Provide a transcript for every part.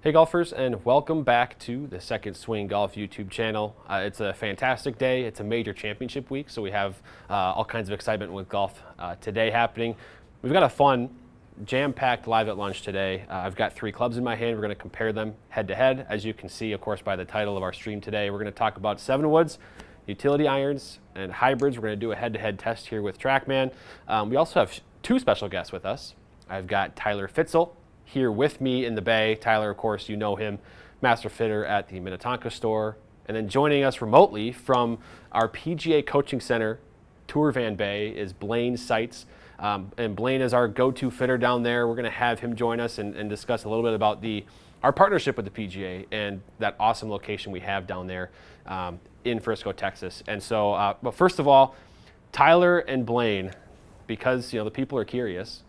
Hey golfers, and welcome back to the Second Swing Golf YouTube channel. It's a fantastic day. It's a major championship week, so we have all kinds of excitement with golf today happening. We've got a fun, jam-packed live at lunch today. I've got 3 clubs in my hand. We're going to compare them head-to-head. As you can see, of course, by the title of our stream today, we're going to talk about 7-woods, utility irons, and hybrids. We're going to do a head-to-head test here with TrackMan. We also have 2 special guests with us. I've got Tyler Fitzel here with me in the Bay. Tyler, of course, you know him, master fitter at the Minnetonka store. And then joining us remotely from our PGA Coaching Center Tour Van Bay is Blaine Seitz. And Blaine is our go-to fitter down there. We're going to have him join us and discuss a little bit about our partnership with the PGA and that awesome location we have down there in Frisco, Texas. And so, but first of all, Tyler and Blaine, because the people are curious,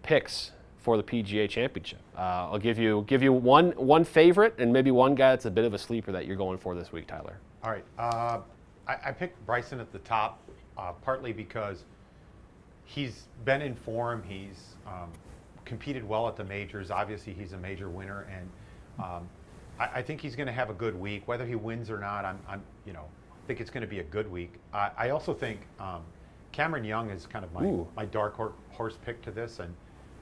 picks for the PGA Championship. I'll give you one favorite and maybe one guy that's a bit of a sleeper that you're going for this week, Tyler. All right. I picked Bryson at the top, partly because he's been in form. He's competed well at the majors. Obviously, he's a major winner, and I think he's going to have a good week. Whether he wins or not, I think it's going to be a good week. I also think Cameron Young is kind of my dark horse pick to this, and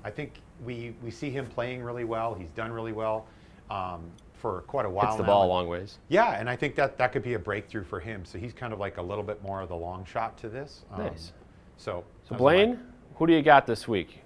I think we see him playing really well. He's done really well for quite a while now. Hits the ball a long ways. Yeah, and I think that could be a breakthrough for him. So he's kind of like a little bit more of the long shot to this. Nice. So Blaine, who do you got this week?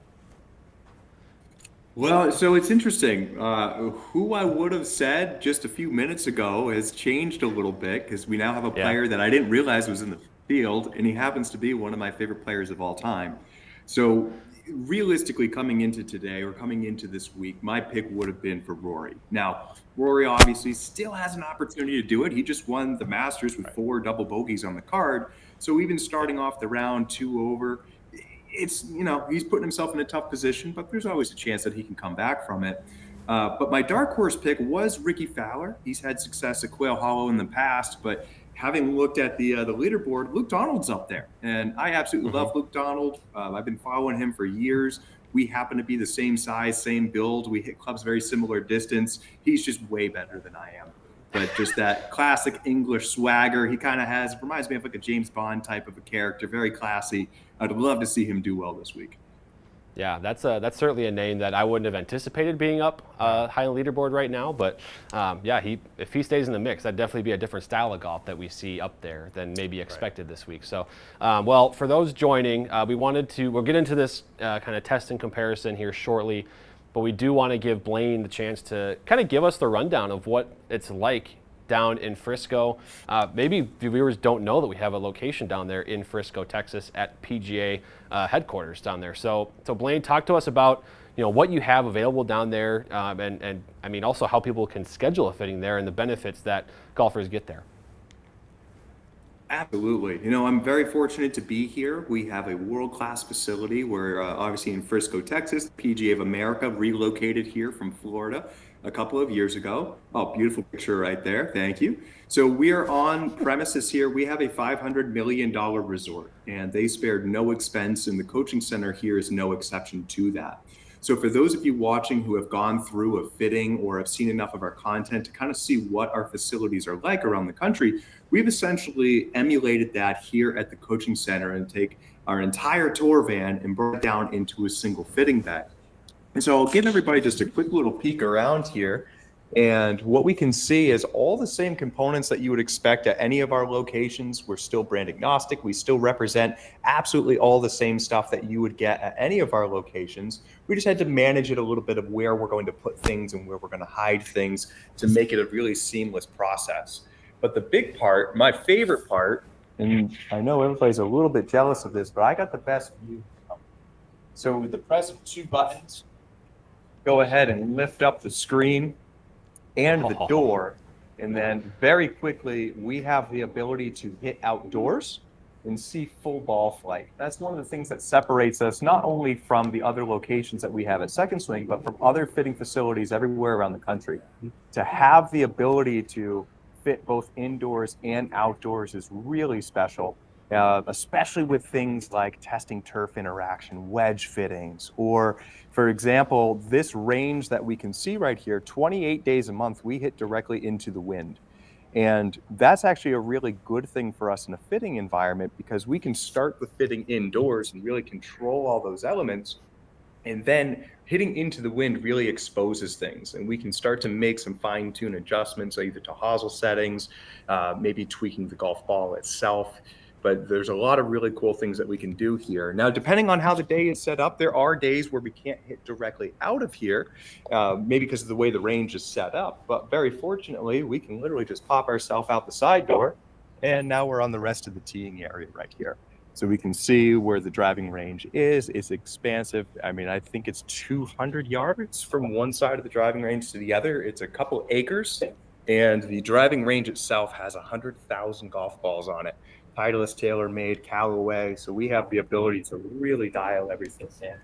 Well, so it's interesting. Who I would have said just a few minutes ago has changed a little bit because we now have a player that I didn't realize was in the field, and he happens to be one of my favorite players of all time. So realistically, coming into today or coming into this week, my pick would have been for Rory. Now, Rory obviously still has an opportunity to do it. He just won the Masters with 4 double bogeys on the card. So even starting off the round 2 over, it's, he's putting himself in a tough position, but there's always a chance that he can come back from it. But my dark horse pick was Ricky Fowler. He's had success at Quail Hollow in the past, but having looked at the leaderboard, Luke Donald's up there. And I absolutely love Luke Donald. I've been following him for years. We happen to be the same size, same build. We hit clubs very similar distance. He's just way better than I am. But just that classic English swagger he kind of has, reminds me of like a James Bond type of a character, very classy. I'd love to see him do well this week. Yeah, that's certainly a name that I wouldn't have anticipated being up high on the leaderboard right now. But if he stays in the mix, that'd definitely be a different style of golf that we see up there than maybe expected this week. So, well, for those joining, we'll get into this kind of test and comparison here shortly. But we do want to give Blaine the chance to kind of give us the rundown of what it's like down in Frisco. Maybe the viewers don't know that we have a location down there in Frisco, Texas at PGA headquarters down there. So Blaine, talk to us about what you have available down there, and I mean also how people can schedule a fitting there and the benefits that golfers get there. Absolutely. I'm very fortunate to be here. We have a world-class facility. We're obviously in Frisco, Texas. PGA of America relocated here from Florida a couple of years ago. Oh, beautiful picture right there. Thank you. So we are on premises here. We have a $500 million resort, and they spared no expense, and the coaching center here is no exception to that. So for those of you watching who have gone through a fitting or have seen enough of our content to kind of see what our facilities are like around the country, we've essentially emulated that here at the coaching center and take our entire tour van and burn it down into a single fitting bag. And so I'll give everybody just a quick little peek around here. And what we can see is all the same components that you would expect at any of our locations. We're still brand agnostic. We still represent absolutely all the same stuff that you would get at any of our locations. We just had to manage it a little bit of where we're going to put things and where we're going to hide things to make it a really seamless process. But the big part, my favorite part, and I know everybody's a little bit jealous of this, but I got the best view. So with the press of 2 buttons, go ahead and lift up the screen and the door, and then very quickly we have the ability to hit outdoors and see full ball flight. That's one of the things that separates us not only from the other locations that we have at Second Swing, but from other fitting facilities everywhere around the country. To have the ability to fit both indoors and outdoors is really special. especially with things like testing turf interaction, wedge fittings, or for example, this range that we can see right here, 28 days a month, we hit directly into the wind. And that's actually a really good thing for us in a fitting environment because we can start the fitting indoors and really control all those elements. And then hitting into the wind really exposes things, and we can start to make some fine-tune adjustments, either to hosel settings, maybe tweaking the golf ball itself. But there's a lot of really cool things that we can do here. Now, depending on how the day is set up, there are days where we can't hit directly out of here, maybe because of the way the range is set up. But very fortunately, we can literally just pop ourselves out the side door, and now we're on the rest of the teeing area right here. So we can see where the driving range is. It's expansive. I mean, I think it's 200 yards from one side of the driving range to the other. It's a couple acres, and the driving range itself has 100,000 golf balls on it. Titleist, tailor-made, Callaway. So we have the ability to really dial everything in.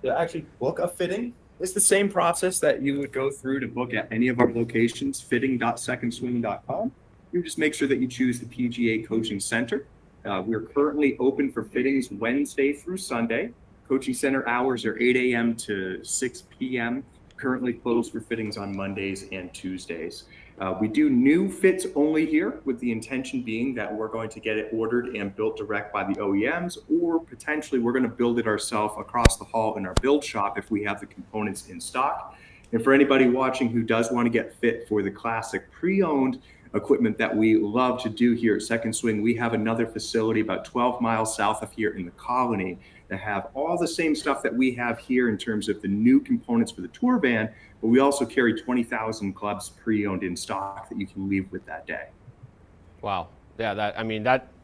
To actually book a fitting, it's the same process that you would go through to book at any of our locations, fitting.secondswing.com. You just make sure that you choose the PGA Coaching Center. We're currently open for fittings Wednesday through Sunday. Coaching Center hours are 8 a.m. to 6 p.m. Currently closed for fittings on Mondays and Tuesdays. We do new fits only here, with the intention being that we're going to get it ordered and built direct by the OEMs, or potentially we're going to build it ourselves across the hall in our build shop if we have the components in stock. And for anybody watching who does want to get fit for the classic pre-owned equipment that we love to do here at Second Swing, we have another facility about 12 miles south of here in the Colony that have all the same stuff that we have here in terms of the new components for the tour van, but we also carry 20,000 clubs pre-owned in stock that you can leave with that day. Wow. Yeah,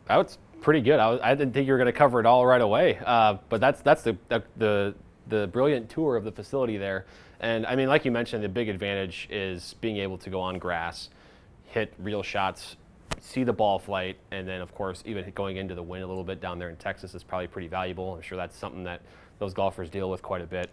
that's pretty good. I didn't think you were going to cover it all right away, but that's the brilliant tour of the facility there. And I mean, like you mentioned, the big advantage is being able to go on grass, hit real shots, see the ball flight, and then of course even going into the wind a little bit down there in Texas is probably pretty valuable. I'm sure that's something that those golfers deal with quite a bit,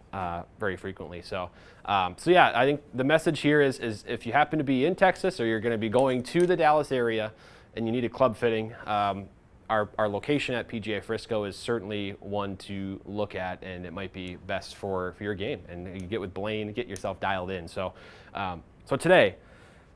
very frequently. So yeah, I think the message here is if you happen to be in Texas or you're going to be going to the Dallas area and you need a club fitting, our location at PGA Frisco is certainly one to look at, and it might be best for your game. And you get with Blaine, get yourself dialed in. So today,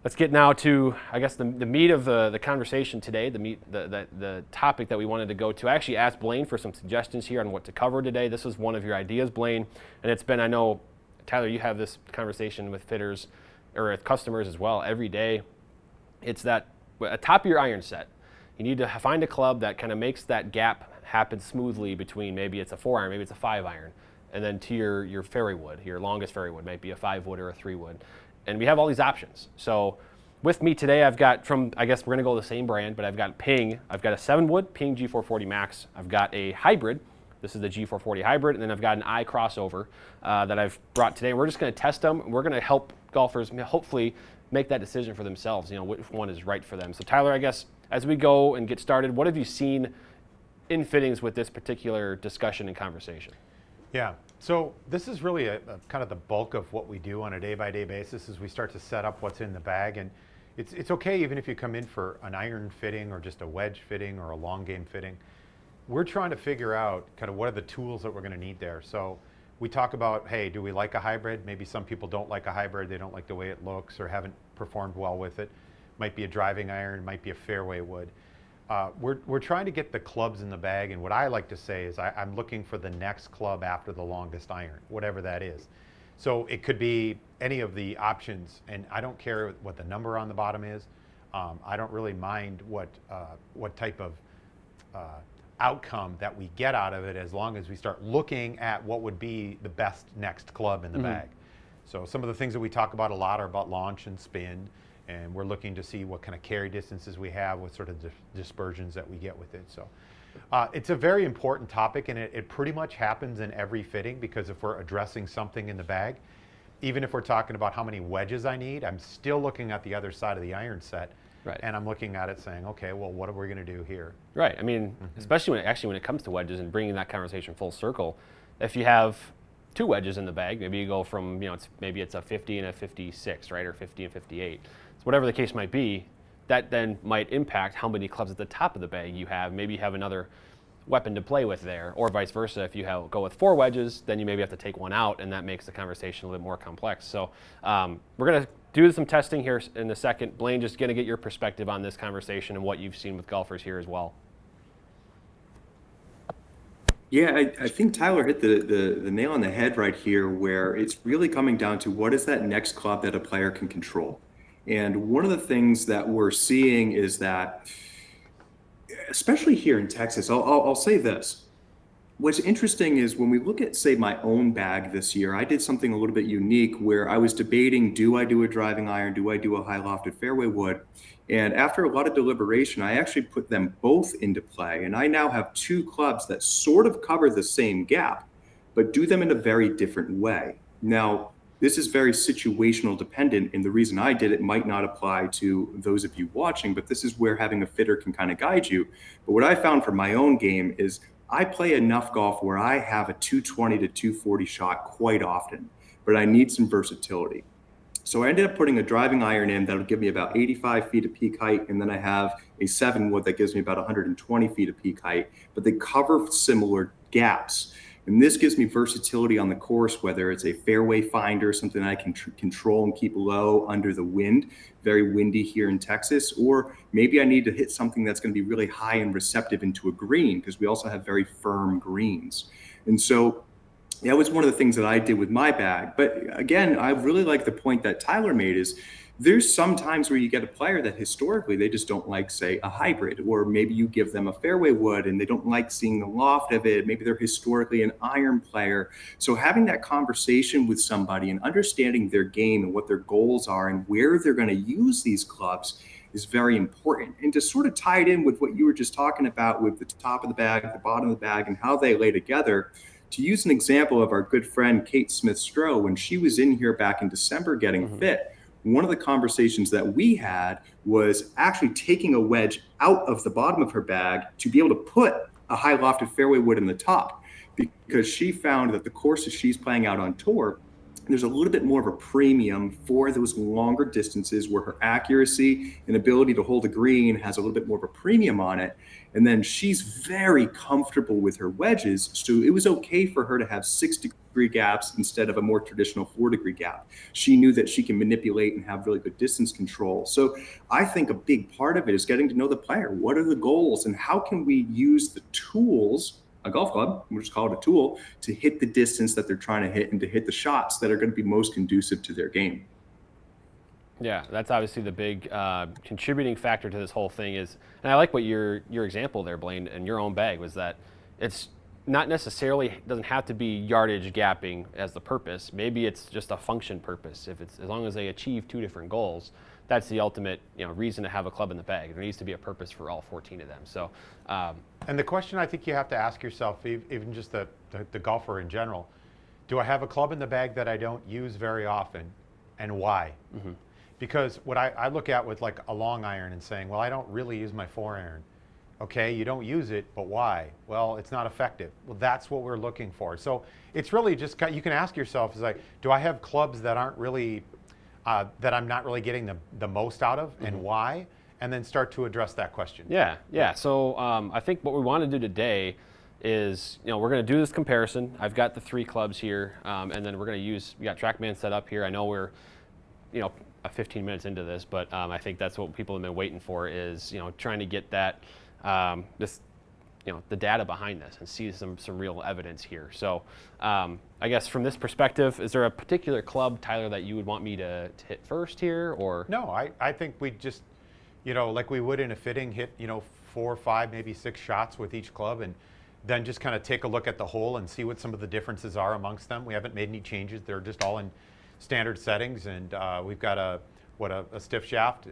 let's get now to, I guess, the meat of the conversation today, the topic that we wanted to go to. I actually asked Blaine for some suggestions here on what to cover today. This was one of your ideas, Blaine, and it's been, I know, Tyler, you have this conversation with fitters or with customers as well every day. It's that atop your iron set, you need to find a club that kind of makes that gap happen smoothly between maybe it's a 4-iron, maybe it's a 5-iron, and then to your fairway wood, your longest fairway wood, might be a 5-wood or a 3-wood. And we have all these options. So with me today, I've got I guess we're gonna go the same brand, but I've got Ping. I've got a 7-wood Ping G440 Max. I've got a hybrid. This is the G440 hybrid. And then I've got an I crossover that I've brought today. We're just gonna test them. We're gonna help golfers hopefully make that decision for themselves, which one is right for them. So Tyler, I guess as we go and get started, what have you seen in fittings with this particular discussion and conversation? Yeah, so this is really a kind of the bulk of what we do on a day-by-day basis as we start to set up what's in the bag. And it's okay even if you come in for an iron fitting or just a wedge fitting or a long game fitting. We're trying to figure out kind of what are the tools that we're going to need there. So we talk about, hey, do we like a hybrid? Maybe some people don't like a hybrid. They don't like the way it looks or haven't performed well with it. Might be a driving iron, might be a fairway wood. We're trying to get the clubs in the bag, and what I like to say is I'm looking for the next club after the longest iron, whatever that is. So it could be any of the options, and I don't care what the number on the bottom is. I don't really mind what type of outcome that we get out of it, as long as we start looking at what would be the best next club in the bag. So some of the things that we talk about a lot are about launch and spin. And we're looking to see what kind of carry distances we have, what sort of dispersions that we get with it. So it's a very important topic, and it pretty much happens in every fitting, because if we're addressing something in the bag, even if we're talking about how many wedges I need, I'm still looking at the other side of the iron set. Right. And I'm looking at it saying, okay, well, what are we going to do here? Right. I mean, especially when it comes to wedges and bringing that conversation full circle, if you have 2 wedges in the bag, maybe you go from, maybe it's a 50 and a 56, right, or 50 and 58. Whatever the case might be, that then might impact how many clubs at the top of the bag you have. Maybe you have another weapon to play with there, or vice versa. If you go with 4 wedges, then you maybe have to take one out, and that makes the conversation a little bit more complex. So we're going to do some testing here in a second. Blaine, just going to get your perspective on this conversation and what you've seen with golfers here as well. Yeah, I think Tyler hit the nail on the head right here, where it's really coming down to what is that next club that a player can control. And one of the things that we're seeing is that, especially here in Texas, I'll say this. What's interesting is when we look at, say, my own bag this year, I did something a little bit unique where I was debating, do I do a driving iron? Do I do a high lofted fairway wood? And after a lot of deliberation, I actually put them both into play. And I now have 2 clubs that sort of cover the same gap, but do them in a very different way. Now, this is very situational dependent, and the reason I did it might not apply to those of you watching, but this is where having a fitter can kind of guide you. But what I found for my own game is I play enough golf where I have a 220 to 240 shot quite often, but I need some versatility. So I ended up putting a driving iron in that'll give me about 85 feet of peak height, and then I have a 7 wood that gives me about 120 feet of peak height, but they cover similar gaps. And this gives me versatility on the course, whether it's a fairway finder, something I can control and keep low under the wind, very windy here in Texas, or maybe I need to hit something that's going to be really high and receptive into a green, because we also have very firm greens. And so that was one of the things that I did with my bag. But again, I really like the point that Tyler made is there's some times where you get a player that historically they just don't like, say, a hybrid, or maybe you give them a fairway wood and they don't like seeing the loft of it. Maybe they're historically an iron player. So having that conversation with somebody and understanding their game and what their goals are and where they're going to use these clubs is very important. And to sort of tie it in with what you were just talking about with the top of the bag, the bottom of the bag, and how they lay together, to use an example of our good friend Kate Smith-Stroh, when she was in here back in December getting fit, one of the conversations that we had was actually taking a wedge out of the bottom of her bag to be able to put a high lofted fairway wood in the top, because she found that the courses she's playing out on tour, there's a little bit more of a premium for those longer distances where her accuracy and ability to hold a green has a little bit more of a premium on it. And then she's very comfortable with her wedges. So it was okay for her to have 6-degree gaps instead of a more traditional 4-degree gap. She knew that she can manipulate and have really good distance control. So I think a big part of it is getting to know the player. What are the goals and how can we use the tools, a golf club, we'll just call it a tool, to hit the distance that they're trying to hit and to hit the shots that are going to be most conducive to their game. Yeah, that's obviously the big contributing factor to this whole thing is, and I like what your example there, Blaine, and your own bag was that it's not necessarily, doesn't have to be yardage gapping as the purpose. Maybe it's just a function purpose. If it's, as long as they achieve 2 different goals, that's the ultimate reason to have a club in the bag. There needs to be a purpose for all 14 of them. So, and the question I think you have to ask yourself, even just the golfer in general, do I have a club in the bag that I don't use very often, and why? Mm-hmm. Because what I look at with like a long iron and saying, well, I don't really use my 4-iron. Okay, you don't use it, but why? Well, it's not effective. Well, that's what we're looking for. So it's really just, you can ask yourself, is like, do I have clubs that aren't really, that I'm not really getting the most out of, and why? And then start to address that question. Yeah. So I think what we want to do today is, we're going to do this comparison. I've got the 3 clubs here, and then we're going to we got TrackMan set up here. I know we're, 15 minutes into this, but I think that's what people have been waiting for is, trying to get that, the data behind this and see some real evidence here. So I guess from this perspective, is there a particular club, Tyler, that you would want me to hit first here, or? No, I think we just, like we would in a fitting, hit, 4, 5, maybe 6 shots with each club, and then just kind of take a look at the hole and see what some of the differences are amongst them. We haven't made any changes. They're just all in standard settings, and we've got a stiff shaft,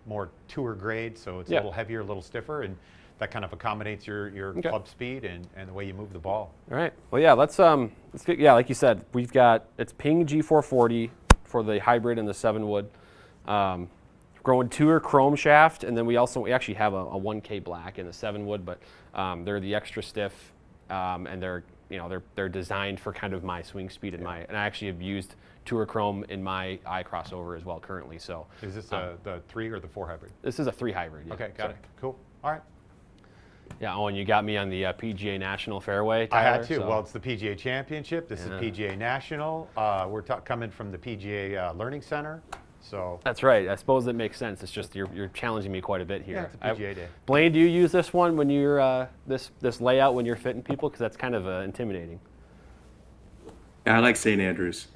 more tour grade, so it's a little heavier, a little stiffer, and that kind of accommodates your club speed and the way you move the ball. All right. Well, yeah, let's get, like you said, we've got, it's Ping G440 for the hybrid and the 7 wood. Growing tour chrome shaft, and then we actually have a 1K black in the 7 wood, but they're the extra stiff, and they're designed for kind of my swing speed and I actually have used Tour Chrome in my eye crossover as well currently. So Is this the 3 or the 4 hybrid? this is a 3 hybrid. Yeah. Okay, got it. Cool. All right. Yeah. Oh, and you got me on the PGA National fairway, I Tyler, had to. so- Well, it's the PGA Championship. This is PGA National. We're coming from the PGA Learning Center. So That's right. I suppose that makes sense. It's just you're challenging me quite a bit here. yeah, it's a PGA day. Blaine, do you use this one when you're this layout when you're fitting people? Because that's kind of intimidating. I like St. Andrews.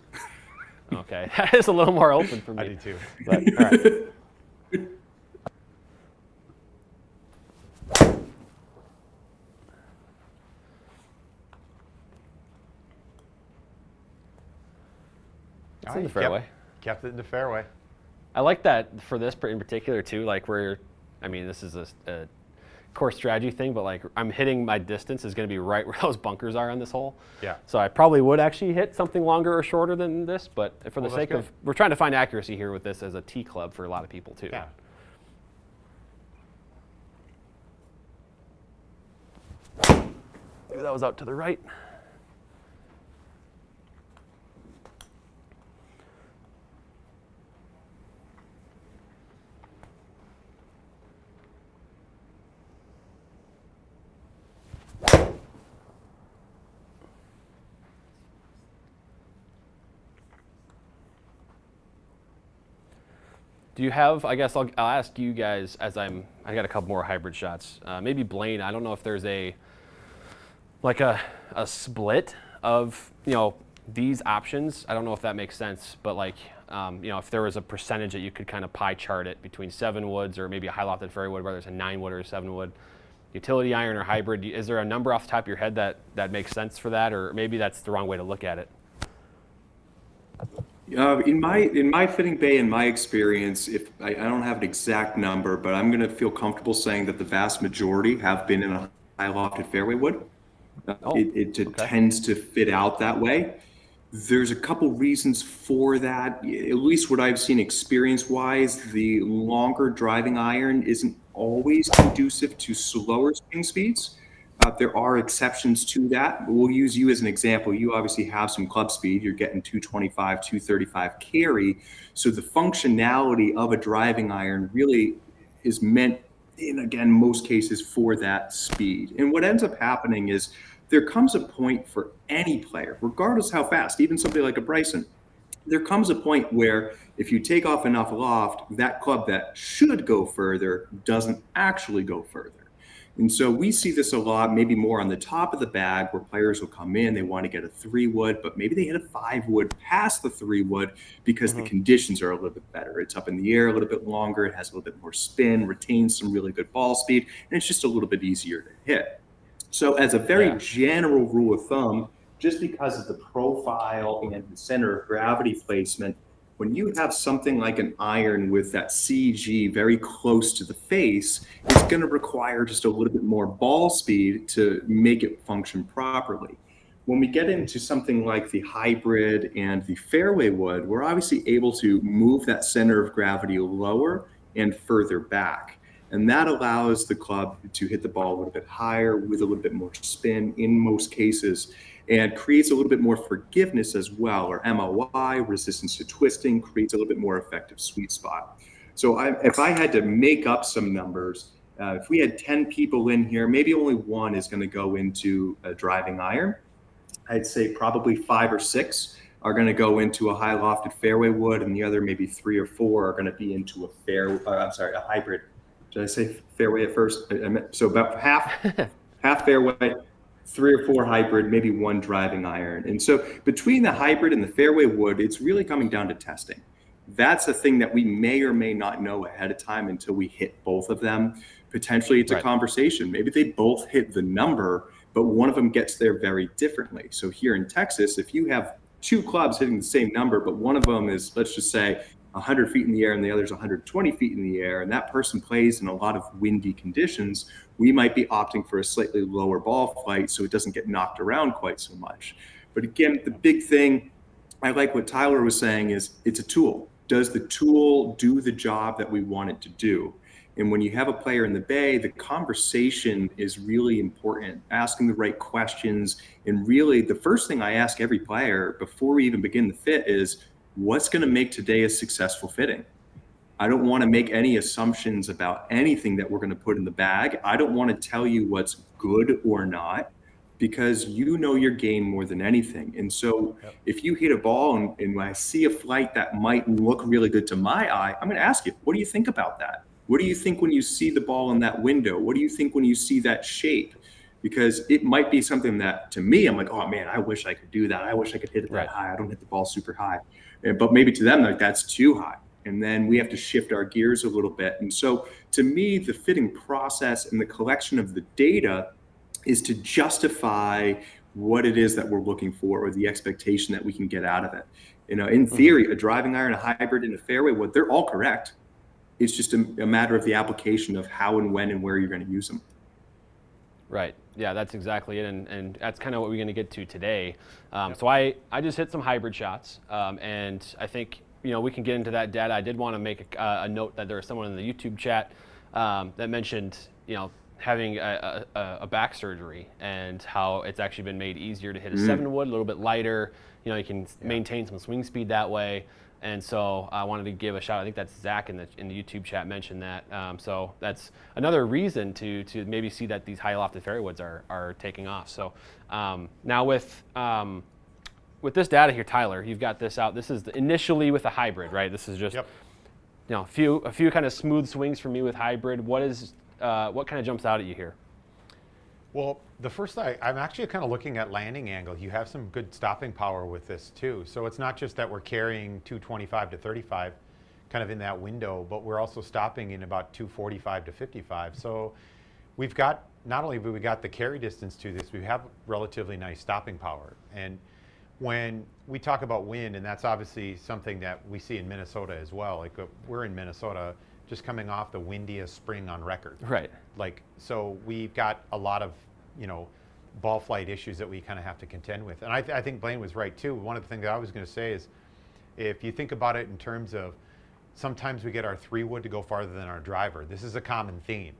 Okay, that is a little more open for me. I do too. But, all right. It's in the fairway. Kept it in the fairway. I like that for this in particular too. Like I mean, this is a course strategy thing, but like I'm hitting my distance is going to be right where those bunkers are on this hole. Yeah. So I probably would actually hit something longer or shorter than this, but for the Well, sake that's of, we're trying to find accuracy here with this as a tee club for a lot of people too. Yeah. That was out to the right. Do you have, I guess I'll ask you guys as I got a couple more hybrid shots. Maybe Blaine, I don't know if there's like a split of, these options. I don't know if that makes sense, but like, if there was a percentage that you could kind of pie chart it between 7 woods or maybe a high lofted fairway wood, whether it's a 9 wood or a 7 wood, utility iron or hybrid, is there a number off the top of your head that makes sense for that? Or maybe that's the wrong way to look at it. In my fitting bay, in my experience, if I don't have an exact number, but I'm going to feel comfortable saying that the vast majority have been in a high lofted fairway wood. It tends to fit out that way. There's a couple reasons for that. At least what I've seen experience-wise, the longer driving iron isn't always conducive to slower swing speeds. There are exceptions to that. We'll use you as an example. You obviously have some club speed. You're getting 225, 235 carry. So the functionality of a driving iron really is meant, in again, most cases for that speed. And what ends up happening is there comes a point for any player, regardless how fast, even somebody like a Bryson, there comes a point where if you take off enough loft, that club that should go further doesn't actually go further. And so we see this a lot, maybe more on the top of the bag, where players will come in, they want to get a 3 wood, but maybe they hit a 5 wood past the 3 wood because the conditions are a little bit better. It's up in the air a little bit longer, it has a little bit more spin, retains some really good ball speed, and it's just a little bit easier to hit. So as a very general rule of thumb, just because of the profile and the center of gravity placement, when you have something like an iron with that CG very close to the face, it's going to require just a little bit more ball speed to make it function properly. When we get into something like the hybrid and the fairway wood, we're obviously able to move that center of gravity lower and further back. And that allows the club to hit the ball a little bit higher with a little bit more spin in most cases, and creates a little bit more forgiveness as well, or MOI, resistance to twisting, creates a little bit more effective sweet spot. So if I had to make up some numbers, if we had 10 people in here, maybe only one is going to go into a driving iron. I'd say probably 5 or 6 are going to go into a high lofted fairway wood, and the other maybe 3 or 4 are going to be into a hybrid. Did I say fairway at first? So about half fairway, 3 or 4 hybrid, maybe 1 driving iron. And so between the hybrid and the fairway wood, it's really coming down to testing. That's a thing that we may or may not know ahead of time until we hit both of them. Potentially it's a conversation. Maybe they both hit the number, but one of them gets there very differently. So here in Texas, if you have 2 clubs hitting the same number, but one of them is, let's just say, 100 feet in the air and the other's 120 feet in the air, and that person plays in a lot of windy conditions, we might be opting for a slightly lower ball flight so it doesn't get knocked around quite so much. But again, the big thing, I like what Tyler was saying, is it's a tool. Does the tool do the job that we want it to do? And when you have a player in the bay, the conversation is really important, asking the right questions. And really, the first thing I ask every player before we even begin the fit is, what's going to make today a successful fitting. I don't want to make any assumptions about anything that we're going to put in the bag. I don't want to tell you what's good or not, because you know your game more than anything. And so if you hit a ball and I see a flight that might look really good to my eye, I'm going to ask you, what do you think about that? What do you think when you see the ball in that window? What do you think when you see that shape? Because it might be something that, to me, I'm like, oh man, I wish I could do that. I wish I could hit it that high. I don't hit the ball super high. But maybe to them, like, that's too high. And then we have to shift our gears a little bit. And so to me, the fitting process and the collection of the data is to justify what it is that we're looking for, or the expectation that we can get out of it. You know, in theory, a driving iron, a hybrid, and a fairway wood, they're all correct. It's just a matter of the application of how and when and where you're going to use them. Right. Yeah, that's exactly it, and that's kind of what we're going to get to today. So I just hit some hybrid shots, and I think, you know, we can get into that data. I did want to make a note that there was someone in the YouTube chat that mentioned, you know, having a back surgery and how it's actually been made easier to hit a 7-wood, a little bit lighter. You know, you can maintain some swing speed that way. And so I wanted to give a shout. I think that's Zach in the YouTube chat mentioned that. So that's another reason to maybe see that these high lofted fairway woods are taking off. So now with this data here, Tyler, you've got this out. This is initially with a hybrid, right? This is just you know, a few kind of smooth swings for me with hybrid. What kind of jumps out at you here? Well, the first thing, I'm actually kind of looking at landing angle. You have some good stopping power with this too. So it's not just that we're carrying 225 to 35 kind of in that window, but we're also stopping in about 245 to 55. So we've got, not only have we got the carry distance to this, we have relatively nice stopping power. And when we talk about wind, and that's obviously something that we see in Minnesota as well, like we're in Minnesota just coming off the windiest spring on record. Right. Like, so we've got a lot of, you know, ball flight issues that we kind of have to contend with. And I think Blaine was right too. One of the things that I was going to say is, if you think about it in terms of, sometimes we get our 3-wood to go farther than our driver. This is a common theme.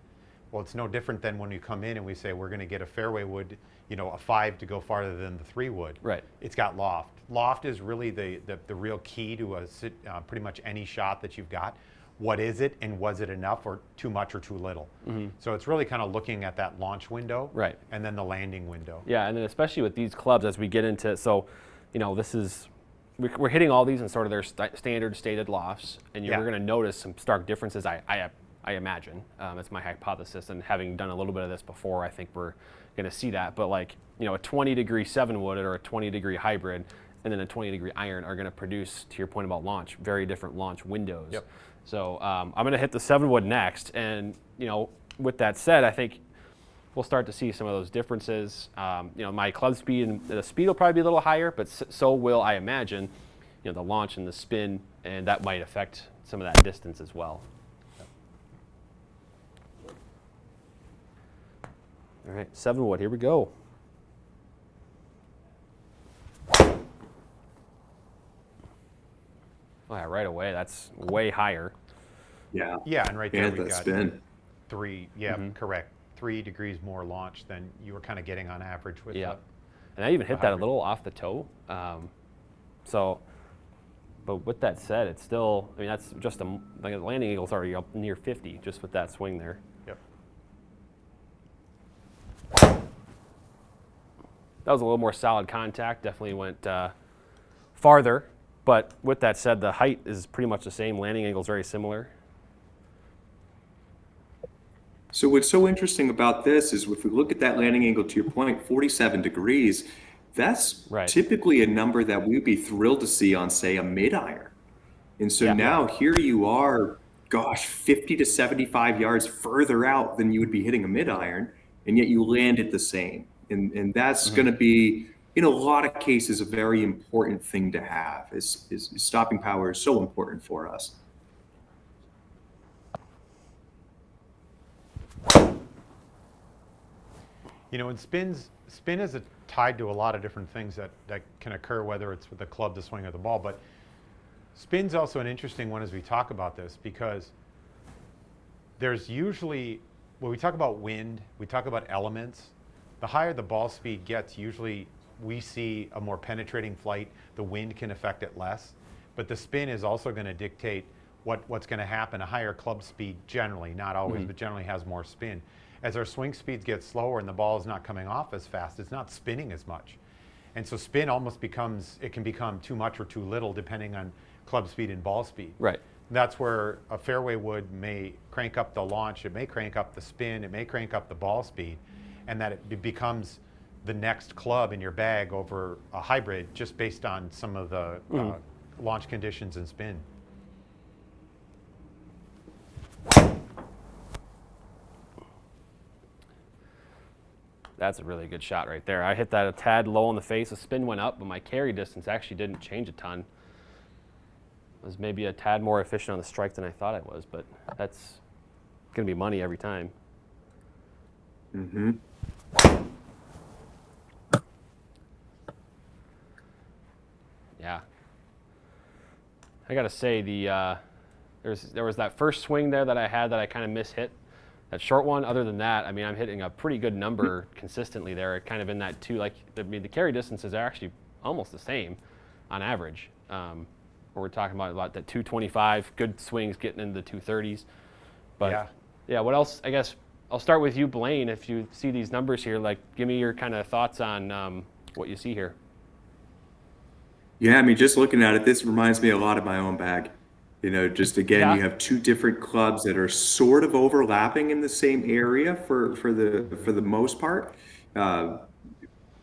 Well, it's no different than when you come in and we say we're going to get a fairway wood, you know, a 5 to go farther than the 3-wood. Right. It's got loft. Loft is really the real key to pretty much any shot that you've got. What is it, and was it enough, or too much or too little? So it's really kind of looking at that launch window, right, and then the landing window. Yeah, and then especially with these clubs, as we get into, so, you know, this is, we're hitting all these in sort of their standard stated lofts, and you're going to notice some stark differences, I imagine. That's my hypothesis, and having done a little bit of this before, I think we're going to see that. But like, you know, a 20-degree 7-wood or a 20-degree hybrid and then a 20-degree iron are going to produce, to your point about launch, very different launch windows. Yep. So I'm going to hit the 7-wood next, and, you know, with that said, I think we'll start to see some of those differences. You know, my club speed and the speed will probably be a little higher, but so will, I imagine, you know, the launch and the spin, and that might affect some of that distance as well. All right, 7-wood, here we go. Oh, yeah, right away, that's way higher. Yeah. Yeah, and right there we got spin. 3, correct. 3 degrees more launch than you were kind of getting on average with and I even hit that a little off the toe. So, but with that said, it's still, I mean, that's just like the landing angle's already up near 50 just with that swing there. Yep. That was a little more solid contact, definitely went farther. But with that said, the height is pretty much the same. Landing angle is very similar. So what's so interesting about this is, if we look at that landing angle, to your point, 47 degrees, that's typically a number that we'd be thrilled to see on, say, a mid-iron. And so now here you are, gosh, 50 to 75 yards further out than you would be hitting a mid-iron, and yet you land it the same. And that's going to be, in a lot of cases, a very important thing to have. Is stopping power is so important for us. You know, and spin is tied to a lot of different things that can occur, whether it's with the club, the swing, or the ball. But spin's also an interesting one as we talk about this, because there's usually, when we talk about wind, we talk about elements. The higher the ball speed gets, usually we see a more penetrating flight. The wind can affect it less. but the spin is also going to dictate what's going to happen. A higher club speed generally, not always, but generally has more spin. As our swing speeds get slower and the ball is not coming off as fast, it's not spinning as much. And so spin almost it can become too much or too little depending on club speed and ball speed. Right. That's where a fairway wood may crank up the launch, it may crank up the spin, it may crank up the ball speed, and that it becomes the next club in your bag over a hybrid just based on some of the launch conditions and spin. That's a really good shot right there. I hit that a tad low in the face. The spin went up, but my carry distance actually didn't change a ton. I was maybe a tad more efficient on the strike than I thought I was, but that's going to be money every time. Mm-hmm. Yeah. I got to say, there was that first swing there that I had that I kind of mishit. That short one, other than that, I mean, I'm hitting a pretty good number consistently there, kind of in that two. Like, I mean, the carry distances are actually almost the same on average. Where we're talking about that 225, good swings getting into the 230s. But yeah, what else? I guess I'll start with you, Blaine. If you see these numbers here, like, give me your kind of thoughts on what you see here. Yeah, I mean, just looking at it, this reminds me a lot of my own bag. You know, just again, you have two different clubs that are sort of overlapping in the same area for the most part, but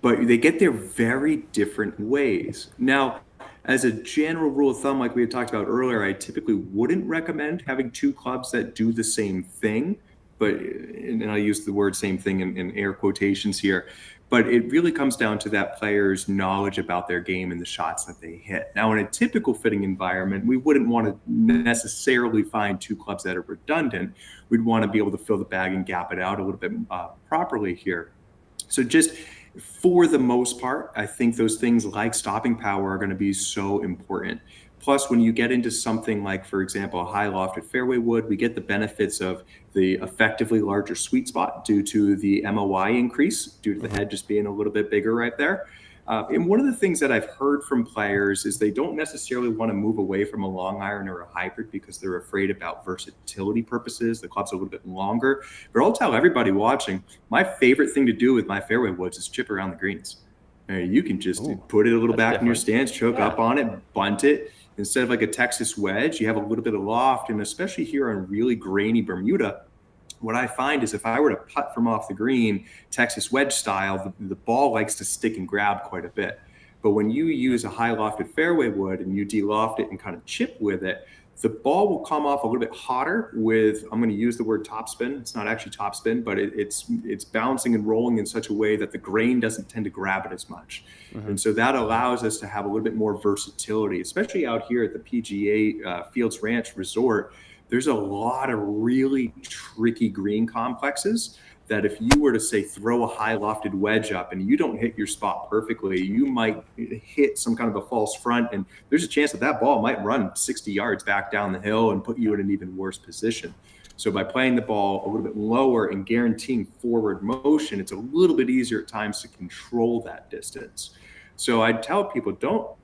they get there very different ways. Now, as a general rule of thumb, like we had talked about earlier, I typically wouldn't recommend having two clubs that do the same thing, and I use the word same thing in air quotations here. But it really comes down to that player's knowledge about their game and the shots that they hit. Now, in a typical fitting environment, we wouldn't want to necessarily find two clubs that are redundant. We'd want to be able to fill the bag and gap it out a little bit properly here. So just for the most part, I think those things like stopping power are going to be so important. Plus, when you get into something like, for example, a high lofted fairway wood, we get the benefits of the effectively larger sweet spot due to the MOI increase, due to the head just being a little bit bigger right there. And one of the things that I've heard from players is they don't necessarily want to move away from a long iron or a hybrid because they're afraid about versatility purposes. The club's a little bit longer. But I'll tell everybody watching, my favorite thing to do with my fairway woods is chip around the greens. You can just put it a little back in your stance, choke up on it, bunt it. Instead of like a Texas wedge, you have a little bit of loft, and especially here on really grainy Bermuda, what I find is if I were to putt from off the green, Texas wedge style, the ball likes to stick and grab quite a bit. But when you use a high lofted fairway wood and you de-loft it and kind of chip with it, the ball will come off a little bit hotter with, I'm going to use the word topspin. It's not actually topspin, but it's bouncing and rolling in such a way that the grain doesn't tend to grab it as much. And so that allows us to have a little bit more versatility, especially out here at the PGA Fields Ranch Resort. There's a lot of really tricky green complexes that if you were to say throw a high lofted wedge up and you don't hit your spot perfectly, you might hit some kind of a false front, and there's a chance that that ball might run 60 yards back down the hill and put you in an even worse position. So by playing the ball a little bit lower and guaranteeing forward motion, it's a little bit easier at times to control that distance. So I tell people, don't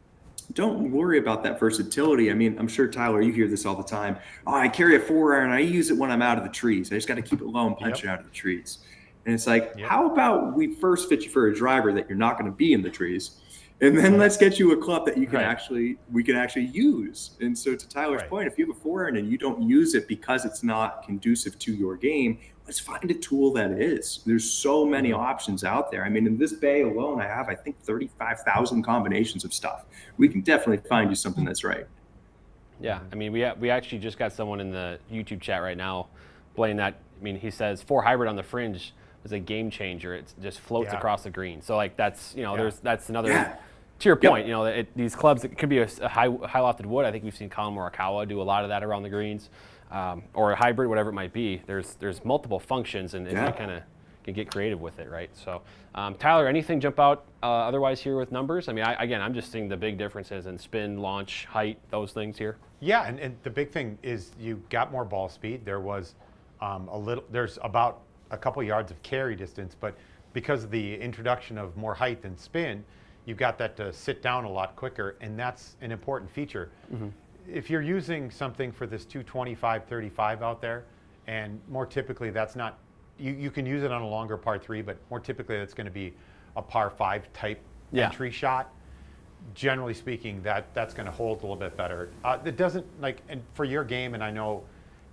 worry about that versatility. I mean, I'm sure, Tyler, you hear this all the time. Oh, I carry a 4-iron. I use it when I'm out of the trees. I just got to keep it low and punch it out of the trees. And it's like, how about we first fit you for a driver that you're not going to be in the trees, and then let's get you a club that you can we can actually use. And so to Tyler's point, if you have a 4-iron and you don't use it because it's not conducive to your game, let's find a tool that is. There's so many options out there. I mean, in this bay alone, I have, I think, 35,000 combinations of stuff. We can definitely find you something that's right. Yeah, I mean, we actually just got someone in the YouTube chat right now, Blaine, that, I mean, he says 4 hybrid on the fringe is a game changer. It just floats across the green. So, like, that's, you know, that's another, to your point, you know, these clubs, it could be a high lofted wood. I think we've seen Colin Morikawa do a lot of that around the greens. Or a hybrid, whatever it might be. There's multiple functions, and you kind of can get creative with it, right? So, Tyler, anything jump out otherwise here with numbers? I mean, I'm just seeing the big differences in spin, launch, height, those things here. Yeah, and the big thing is you got more ball speed. There was there's about a couple yards of carry distance, but because of the introduction of more height than spin, you've got that to sit down a lot quicker, and that's an important feature. If you're using something for this 225, 35 out there, and more typically that's not, you can use it on a longer par 3, but more typically that's going to be a par 5 type entry shot. Generally speaking, that's going to hold a little bit better. It doesn't, like, and for your game, and I know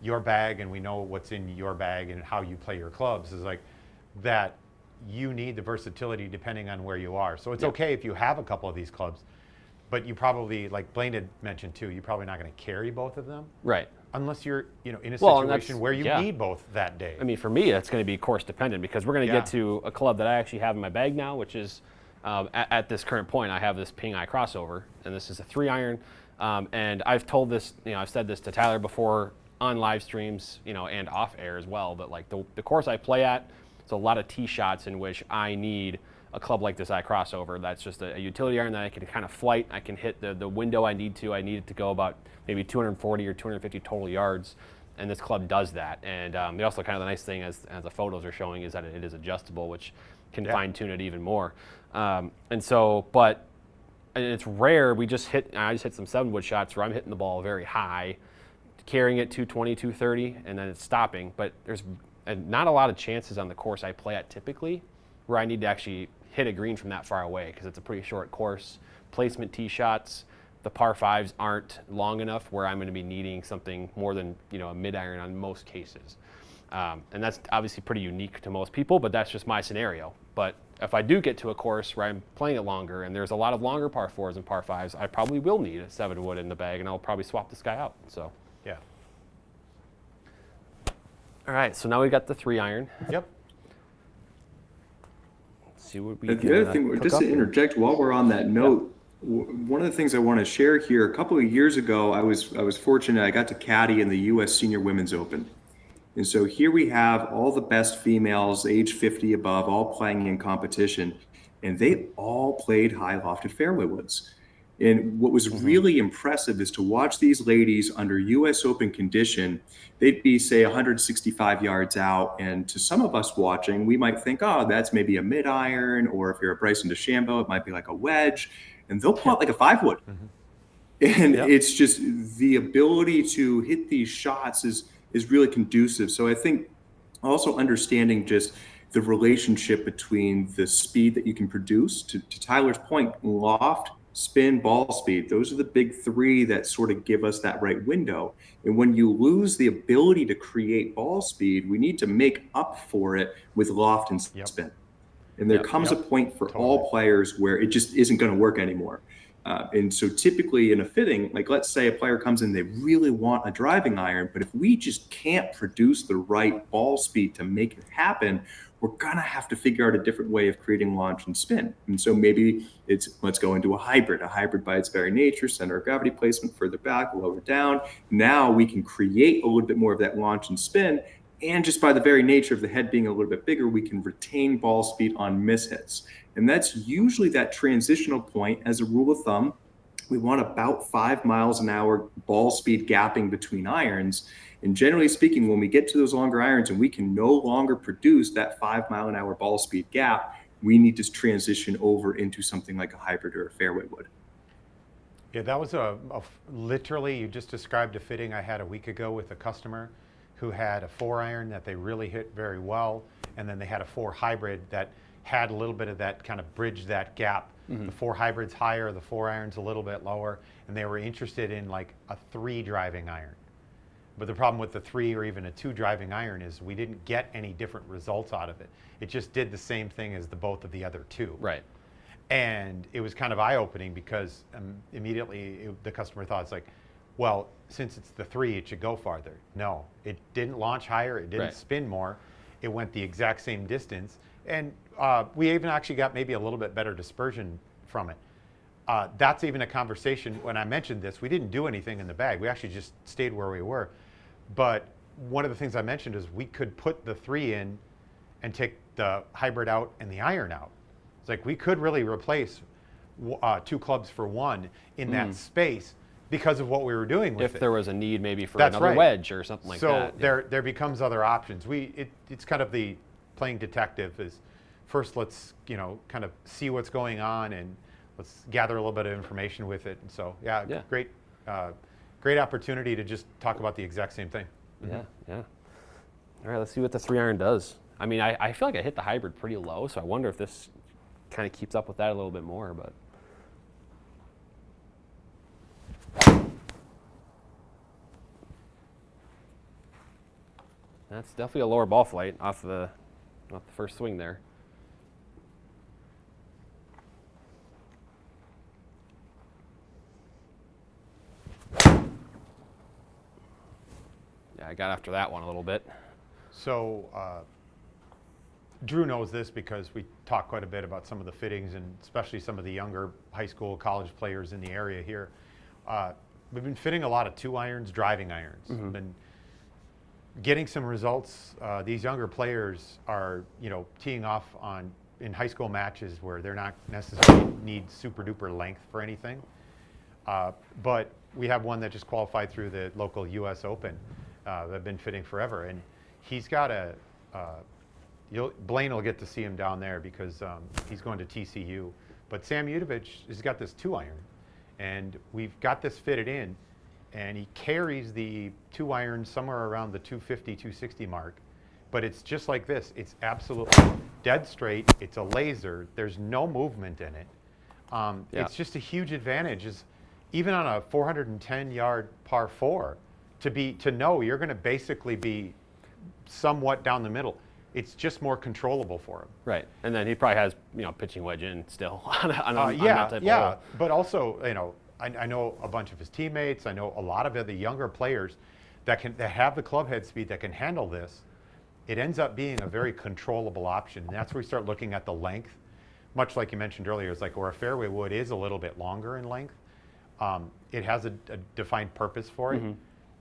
your bag, and we know what's in your bag and how you play your clubs, is like that you need the versatility depending on where you are. So it's okay if you have a couple of these clubs, but you probably, like Blaine had mentioned too, you're probably not going to carry both of them. Right. Unless you're, in a situation where you need both that day. I mean, for me, it's going to be course dependent, because we're going to get to a club that I actually have in my bag now, which is at this current point, I have this Ping Eye crossover, and this is a 3-iron. And I've told this, I've said this to Tyler before on live streams, and off air as well. But like the course I play at, it's a lot of tee shots in which I need a club like this Eye crossover. That's just a utility iron that I can kind of flight. I can hit the window I need to. I need it to go about maybe 240 or 250 total yards, and this club does that. And they also, kind of the nice thing, as the photos are showing, is that it is adjustable, which can fine tune it even more. And so, but it's rare. I just hit some 7-wood shots where I'm hitting the ball very high, carrying it 220, 230, and then it's stopping. But there's not a lot of chances on the course I play at typically where I need to actually hit a green from that far away, because it's a pretty short course. Placement tee shots, the par 5s aren't long enough where I'm going to be needing something more than a mid-iron on most cases. And that's obviously pretty unique to most people, but that's just my scenario. But if I do get to a course where I'm playing it longer and there's a lot of longer par 4s and par 5s, I probably will need a 7-wood in the bag, and I'll probably swap this guy out. So. Yeah. All right, so now we got the 3-iron. Yep. Let's see what we The can, other thing, just to interject while we're on that note, one of the things I want to share here, a couple of years ago, I was fortunate. I got to caddy in the U.S. Senior Women's Open. And so here we have all the best females, age 50 above, all playing in competition, and they all played high lofted fairway woods. And what was really impressive is to watch these ladies under U.S. Open condition. They'd be, say, 165 yards out, and to some of us watching, we might think, oh, that's maybe a mid-iron, or if you're a Bryson DeChambeau, it might be like a wedge, and they'll pull out like a 5-wood. And it's just the ability to hit these shots is really conducive. So I think also understanding just the relationship between the speed that you can produce, to Tyler's point, loft, spin, ball speed, those are the big 3 that sort of give us that right window. And when you lose the ability to create ball speed, we need to make up for it with loft and spin. And there comes a point for all players where it just isn't going to work anymore. And so typically in a fitting, like let's say a player comes in, they really want a driving iron, but if we just can't produce the right ball speed to make it happen, we're going to have to figure out a different way of creating launch and spin. And so maybe let's go into a hybrid by its very nature, center of gravity placement, further back, lower down. Now we can create a little bit more of that launch and spin. And just by the very nature of the head being a little bit bigger, we can retain ball speed on mishits. And that's usually that transitional point. As a rule of thumb, we want about 5 miles an hour ball speed gapping between irons. And generally speaking, when we get to those longer irons and we can no longer produce that 5 mile an hour ball speed gap, we need to transition over into something like a hybrid or a fairway wood. Yeah, that was literally, you just described a fitting I had a week ago with a customer who had a 4-iron that they really hit very well. And then they had a 4 hybrid that had a little bit of that kind of bridge that gap. The 4 hybrid's higher, the 4-iron's a little bit lower, and they were interested in like a 3 driving iron. But the problem with the 3 or even a 2 driving iron is we didn't get any different results out of it. It just did the same thing as both of the other 2. Right. And it was kind of eye-opening because immediately the customer thought, it's like, well, since it's the 3, it should go farther. No, it didn't launch higher, it didn't spin more. It went the exact same distance. And we even actually got maybe a little bit better dispersion from it. That's even a conversation. When I mentioned this, we didn't do anything in the bag. We actually just stayed where we were. But one of the things I mentioned is we could put the 3 in and take the hybrid out and the iron out. It's like we could really replace 2 clubs for 1 in that space because of what we were doing with it. If there was a need maybe for another wedge or something like that. So there becomes other options. It's kind of the playing detective is first let's kind of see what's going on and let's gather a little bit of information with it. And so, yeah. Great, great opportunity to just talk about the exact same thing. Yeah, yeah. All right, let's see what the 3-iron does. I mean, I feel like I hit the hybrid pretty low, so I wonder if this kind of keeps up with that a little bit more, but. That's definitely a lower ball flight off the first swing there. Yeah, I got after that one a little bit. So Drew knows this because we talk quite a bit about some of the fittings, and especially some of the younger high school, college players in the area here. We've been fitting a lot of 2-irons, driving irons. Been getting some results. These younger players are, teeing off in high school matches where they're not necessarily need super duper length for anything. But we have one that just qualified through the local U.S. Open. They've been fitting forever, and he's got Blaine will get to see him down there because he's going to TCU. But Sam Udovich has got this 2-iron, and we've got this fitted in, and he carries the 2-iron somewhere around the 250, 260 mark. But it's just like this. It's absolutely dead straight. It's a laser. There's no movement in it. It's just a huge advantage. Even on a 410-yard par 4, to know you're going to basically be somewhat down the middle. It's just more controllable for him. Right, and then he probably has pitching wedge in still on that type of hole. But also I know a bunch of his teammates. I know a lot of the younger players that have the club head speed that can handle this. It ends up being a very controllable option, and that's where we start looking at the length. Much like you mentioned earlier, it's like where a fairway wood is a little bit longer in length. It has a defined purpose for it.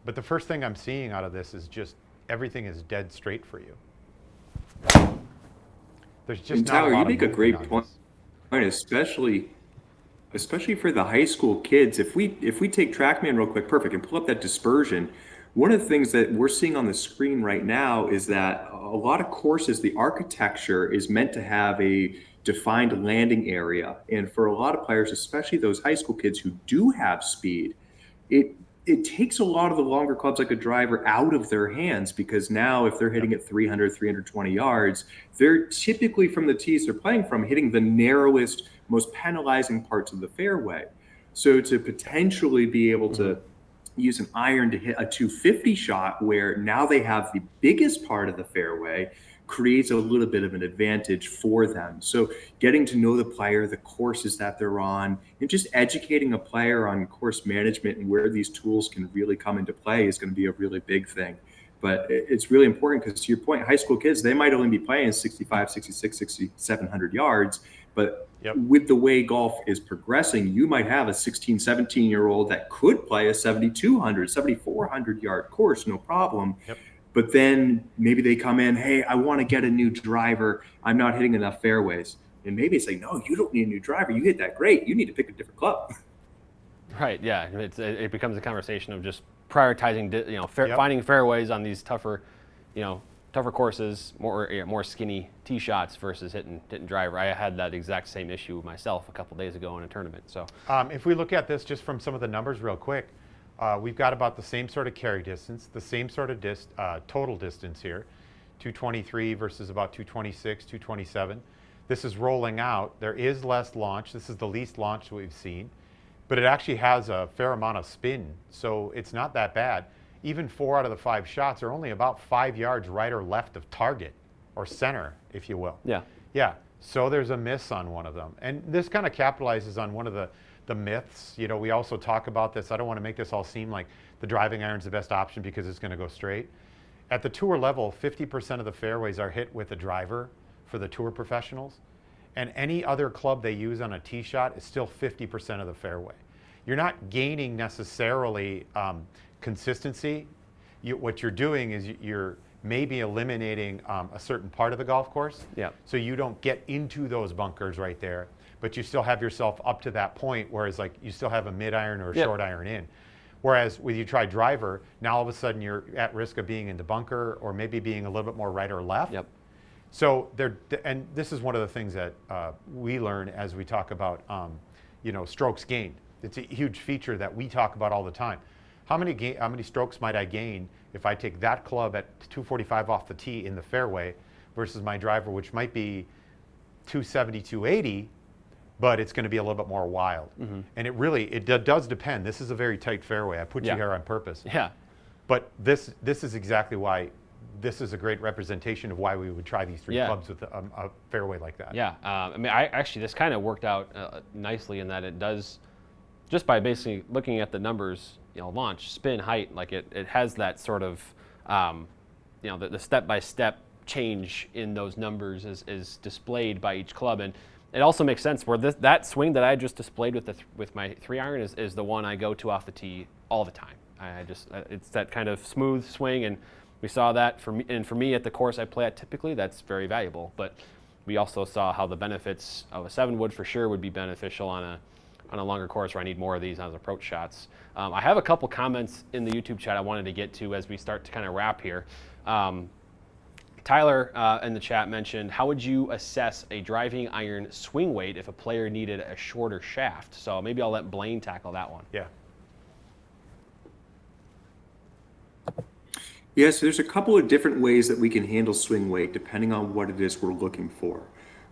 But the first thing I'm seeing out of this is just everything is dead straight for you. There's just not Tyler, a lot you of make a movement great on point, this. especially for the high school kids. If we take TrackMan real quick, perfect, and pull up that dispersion. One of the things that we're seeing on the screen right now is that a lot of courses, the architecture is meant to have a defined landing area, and for a lot of players, especially those high school kids who do have speed, it takes a lot of the longer clubs like a driver out of their hands, because now if they're hitting at 300, 320 yards, they're typically from the tees they're playing from hitting the narrowest, most penalizing parts of the fairway. So to potentially be able to use an iron to hit a 250 shot where now they have the biggest part of the fairway creates a little bit of an advantage for them. So getting to know the player, the courses that they're on, and just educating a player on course management and where these tools can really come into play is going to be a really big thing. But it's really important because, to your point, high school kids, they might only be playing 65, 66, 700 yards. But with the way golf is progressing, you might have a 16, 17-year-old that could play a 7,200, 7,400 yard course, no problem. But then maybe they come in, hey, I want to get a new driver. I'm not hitting enough fairways. And maybe it's like, no, you don't need a new driver. You hit that great. You need to pick a different club. Right, yeah. It becomes a conversation of just prioritizing, finding fairways on these tougher courses, more skinny tee shots versus hitting driver. I had that exact same issue myself a couple days ago in a tournament. So if we look at this just from some of the numbers real quick, we've got about the same sort of carry distance, the same sort of total distance here, 223 versus about 226, 227. This is rolling out. There is less launch. This is the least launch we've seen, but it actually has a fair amount of spin, so it's not that bad. Even 4 out of the 5 shots are only about 5 yards right or left of target, or center, if you will. Yeah. So there's a miss on one of them, and this kind of capitalizes on one of the myths. We also talk about this. I don't want to make this all seem like the driving iron's the best option because it's going to go straight. At the tour level, 50% of the fairways are hit with a driver for the tour professionals, and any other club they use on a tee shot is still 50% of the fairway. You're not gaining necessarily consistency. What you're doing is you're maybe eliminating a certain part of the golf course, so you don't get into those bunkers right there, but you still have yourself up to that point, whereas like you still have a mid iron or a short iron in. Whereas when you try driver, now all of a sudden you're at risk of being in the bunker or maybe being a little bit more right or left. So and this is one of the things that we learn as we talk about strokes gained. It's a huge feature that we talk about all the time. How many strokes might I gain if I take that club at 245 off the tee in the fairway versus my driver, which might be 270, 280, but it's going to be a little bit more wild. And it does depend. This is a very tight fairway. I put you here on purpose. Yeah. But this is exactly why this is a great representation of why we would try these three clubs with a fairway like that. Yeah. I mean, this kind of worked out nicely in that it does, just by basically looking at the numbers, launch, spin, height, like it has that sort of, the step-by-step change in those numbers is displayed by each club. And it also makes sense where that swing that I just displayed with my 3-iron is the one I go to off the tee all the time. It's that kind of smooth swing, and we saw that for me at the course I play at typically, that's very valuable. But we also saw how the benefits of a 7-wood for sure would be beneficial on a longer course where I need more of these as approach shots. I have a couple comments in the YouTube chat I wanted to get to as we start to kind of wrap here. Tyler in the chat mentioned, how would you assess a driving iron swing weight if a player needed a shorter shaft? So maybe I'll let Blaine tackle that one. Yeah. Yeah, so there's a couple of different ways that we can handle swing weight depending on what it is we're looking for.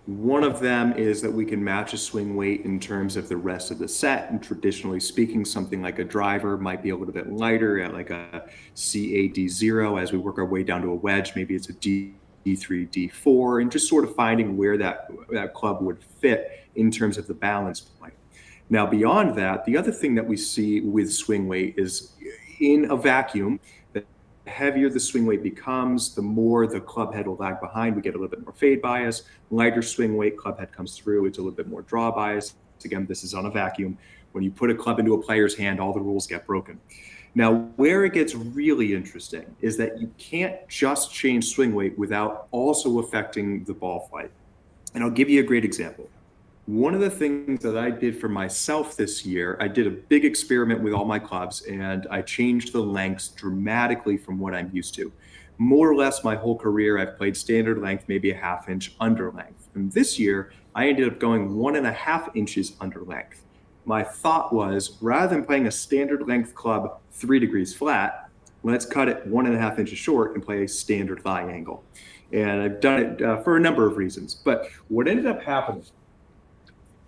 One of them is that we can match a swing weight in terms of the rest of the set. And traditionally speaking, something like a driver might be a little bit lighter at like a C8, D0. As we work our way down to a wedge, maybe it's a D3, D4, and just sort of finding where that club would fit in terms of the balance point. Now, beyond that, the other thing that we see with swing weight is in a vacuum, the heavier the swing weight becomes, the more the club head will lag behind. We get a little bit more fade bias. Lighter swing weight, club head comes through, it's a little bit more draw bias. Again, this is on a vacuum. When you put a club into a player's hand, all the rules get broken. Now, where it gets really interesting is that you can't just change swing weight without also affecting the ball flight. And I'll give you a great example. One of the things that I did for myself this year, I did a big experiment with all my clubs, and I changed the lengths dramatically from what I'm used to. More or less my whole career, I've played standard length, maybe a ½ inch under length. And this year, I ended up going 1.5 inches under length. My thought was, rather than playing a standard length club 3 degrees flat, let's cut it 1.5 inches short and play a standard lie angle. And I've done it for a number of reasons. But what ended up happening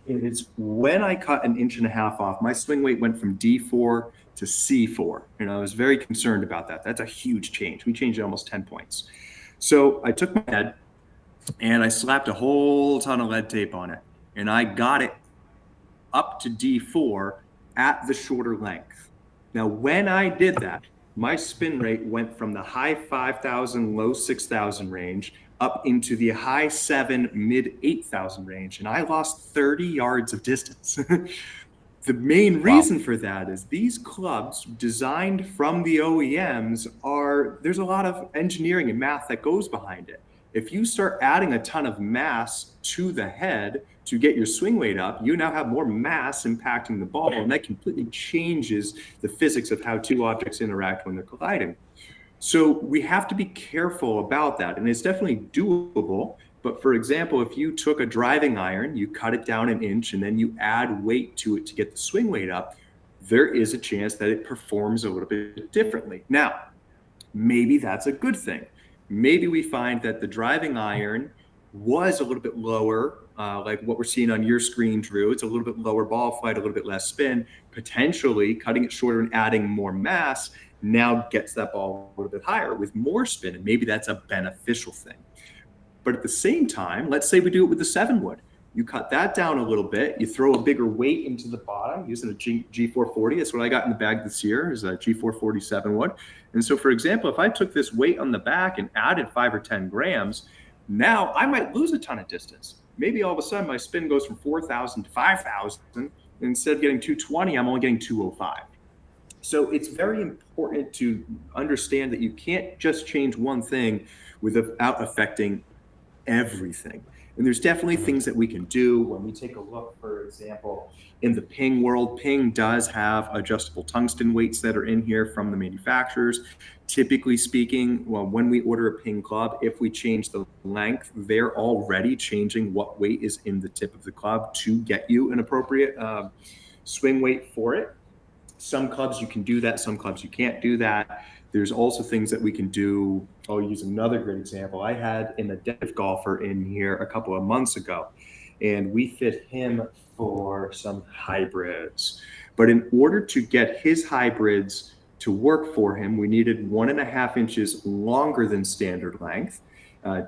is when I cut 1.5 inches off, my swing weight went from D4 to C4. And I was very concerned about that. That's a huge change. We changed it almost 10 points. So I took my head and I slapped a whole ton of lead tape on it. And I got it up to D4 at the shorter length. Now, when I did that, my spin rate went from the high 5,000, low 6,000 range up into the high 7, mid 8,000 range, and I lost 30 yards of distance. The main reason for that is these clubs designed from the OEMs there's a lot of engineering and math that goes behind it. If you start adding a ton of mass to the head to get your swing weight up, you now have more mass impacting the ball, and that completely changes the physics of how two objects interact when they're colliding. So we have to be careful about that, and it's definitely doable. But for example, if you took a driving iron, you cut it down 1 inch, and then you add weight to it to get the swing weight up, there is a chance that it performs a little bit differently. Now, maybe that's a good thing. Maybe we find that the driving iron was a little bit lower, like what we're seeing on your screen, Drew. It's a little bit lower ball flight, a little bit less spin. Potentially cutting it shorter and adding more mass now gets that ball a little bit higher with more spin, and maybe that's a beneficial thing. But at the same time, let's say we do it with the 7-wood. You cut that down a little bit, you throw a bigger weight into the bottom using a G440. That's what I got in the bag this year, is a G440 7-wood. And so, for example, if I took this weight on the back and added 5 or 10 grams, now I might lose a ton of distance. Maybe all of a sudden my spin goes from 4,000 to 5,000. Instead of getting 220, I'm only getting 205. So it's very important to understand that you can't just change one thing without affecting everything. And there's definitely things that we can do. When we take a look, for example, in the Ping world, Ping does have adjustable tungsten weights that are in here from the manufacturers. Typically speaking, well, when we order a Ping club, if we change the length, they're already changing what weight is in the tip of the club to get you an appropriate swing weight for it. Some clubs you can do that, some clubs you can't do that. There's also things that we can do. I'll use another great example. I had an adaptive golfer in here a couple of months ago, and we fit him for some hybrids. But in order to get his hybrids to work for him, we needed 1.5 inches longer than standard length,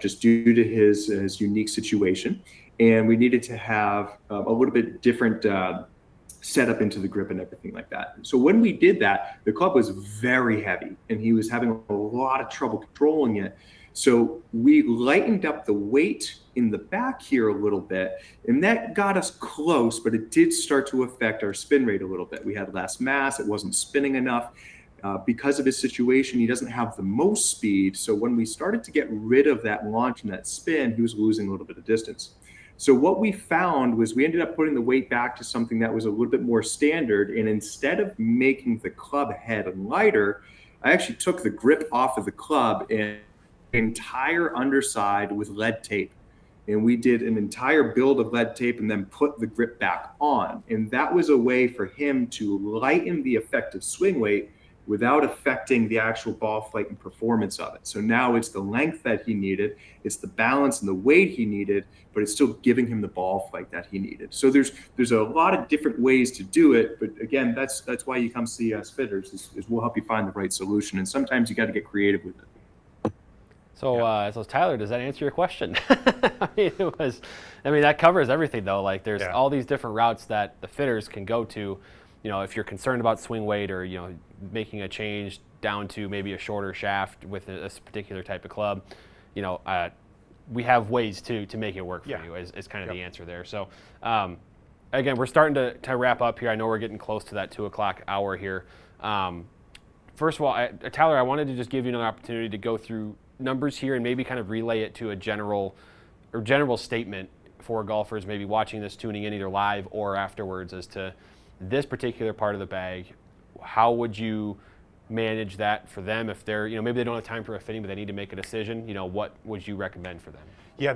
just due to his unique situation. And we needed to have a little bit different set up into the grip and everything like that. So when we did that, the club was very heavy and he was having a lot of trouble controlling it. So we lightened up the weight in the back here a little bit, and that got us close, but it did start to affect our spin rate a little bit. We had less mass, it wasn't spinning enough. Because of his situation, he doesn't have the most speed. So when we started to get rid of that launch and that spin, he was losing a little bit of distance. So what we found was we ended up putting the weight back to something that was a little bit more standard. And instead of making the club head lighter, I actually took the grip off of the club and the entire underside with lead tape. And we did an entire build of lead tape and then put the grip back on. And that was a way for him to lighten the effective swing weight without affecting the actual ball flight and performance of it. So now it's the length that he needed, it's the balance and the weight he needed, but it's still giving him the ball flight that he needed. So there's a lot of different ways to do it, but again, that's why you come see us fitters, is we'll help you find the right solution. And sometimes you got to get creative with it. So, so Tyler, does that answer your question? I mean, that covers everything though. Like there's all these different routes that the fitters can go to. You know, if you're concerned about swing weight or, you know, making a change down to maybe a shorter shaft with a particular type of club, you know, we have ways to make it work for you is kind of the answer there. So, again, we're starting to wrap up here. I know we're getting close to that 2 o'clock hour here. First of all, Tyler, I wanted to just give you another opportunity to go through numbers here and maybe kind of relay it to a general statement for golfers maybe watching this, tuning in either live or afterwards as to this particular part of the bag. How would you manage that for them if they're, you know, maybe they don't have time for a fitting but they need to make a decision? You know, what would you recommend for them? Yeah,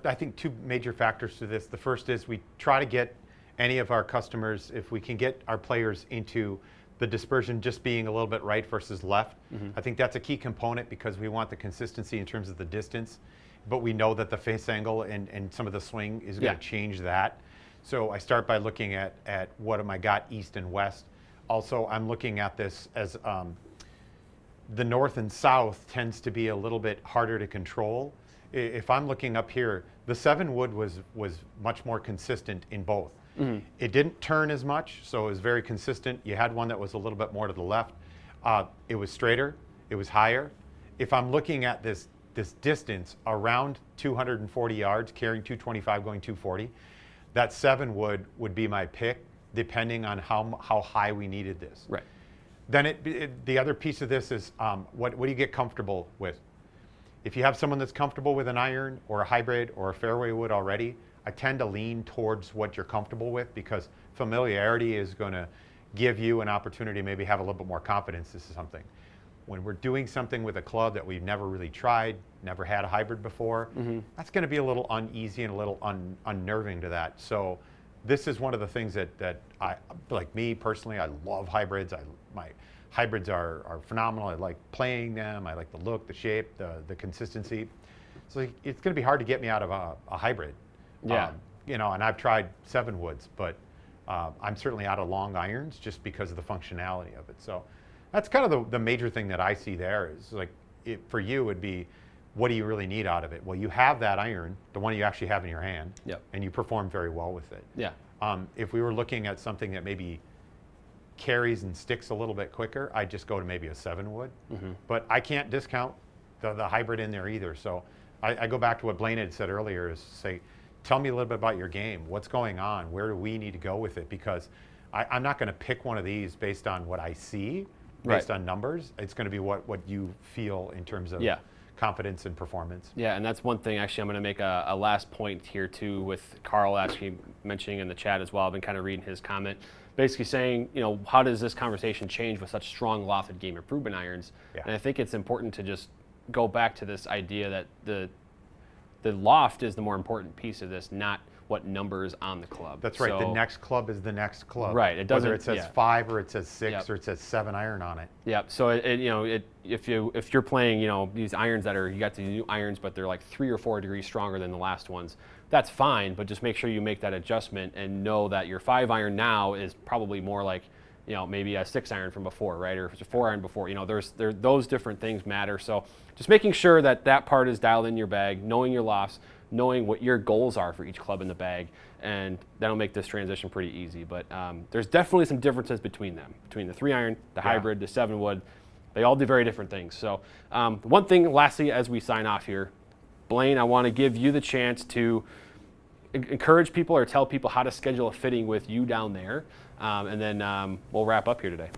I think two major factors to this. The first is we try to get any of our customers, if we can get our players into the dispersion just being a little bit right versus left. I think that's a key component because we want the consistency in terms of the distance, but we know that the face angle and some of the swing is going to change that. So I start by looking at what am I got east and west. Also, I'm looking at this as the north and south tends to be a little bit harder to control. If I'm looking up here, the 7 wood was much more consistent in both. It didn't turn as much, so it was very consistent. You had one that was a little bit more to the left. It was straighter, it was higher. If I'm looking at this distance around 240 yards, carrying 225, going 240, that 7 would be my pick, depending on how high we needed this. Right. Then the other piece of this is what do you get comfortable with? If you have someone that's comfortable with an iron or a hybrid or a fairway wood already, I tend to lean towards what you're comfortable with because familiarity is going to give you an opportunity to maybe have a little bit more confidence this is something. When we're doing something with a club that we've never really tried, never had a hybrid before, that's going to be a little uneasy and a little unnerving to that. So this is one of the things that I, like me personally, I love hybrids. My hybrids are phenomenal. I like playing them. I like the look, the shape, the consistency. So it's going to be hard to get me out of a hybrid. Yeah. You know, and I've tried 7 woods, but I'm certainly out of long irons just because of the functionality of it. So that's kind of the major thing that I see there is like, for you would be, what do you really need out of it? Well, you have that iron, the one you actually have in your hand, and you perform very well with it. Yeah. If we were looking at something that maybe carries and sticks a little bit quicker, I'd just go to maybe a 7 wood. But I can't discount the hybrid in there either. So I go back to what Blaine had said earlier is say, tell me a little bit about your game. What's going on? Where do we need to go with it? Because I'm not going to pick one of these based on what I see, based on numbers. It's going to be what you feel in terms of confidence and performance. Yeah, and that's one thing. Actually, I'm going to make a last point here too, with Carl actually mentioning in the chat as well. I've been kind of reading his comment, basically saying, you know, how does this conversation change with such strong lofted game improvement irons? Yeah. And I think it's important to just go back to this idea that the loft is the more important piece of this, not what number is on the club. That's right. So, The next club is the next club. Right, it doesn't- Whether it says yeah. 5 or it says 6 Yep. or it says 7 iron on it. yeah. So if you're playing, you know, these irons that are, you got the new irons, but they're like 3 or 4 degrees stronger than the last ones, that's fine. But just make sure you make that adjustment and know that your 5 iron now is probably more like, you know, maybe a 6 iron from before, right? Or if it's a 4 iron before, you know, those different things matter. So just making sure that that part is dialed in your bag, knowing your lofts, knowing what your goals are for each club in the bag, and that'll make this transition pretty easy. But there's definitely some differences between them, between the 3 iron, the hybrid, the 7 wood. They all do very different things. So one thing, lastly, as we sign off here, Blaine, I want to give you the chance to encourage people or tell people how to schedule a fitting with you down there, and then we'll wrap up here today.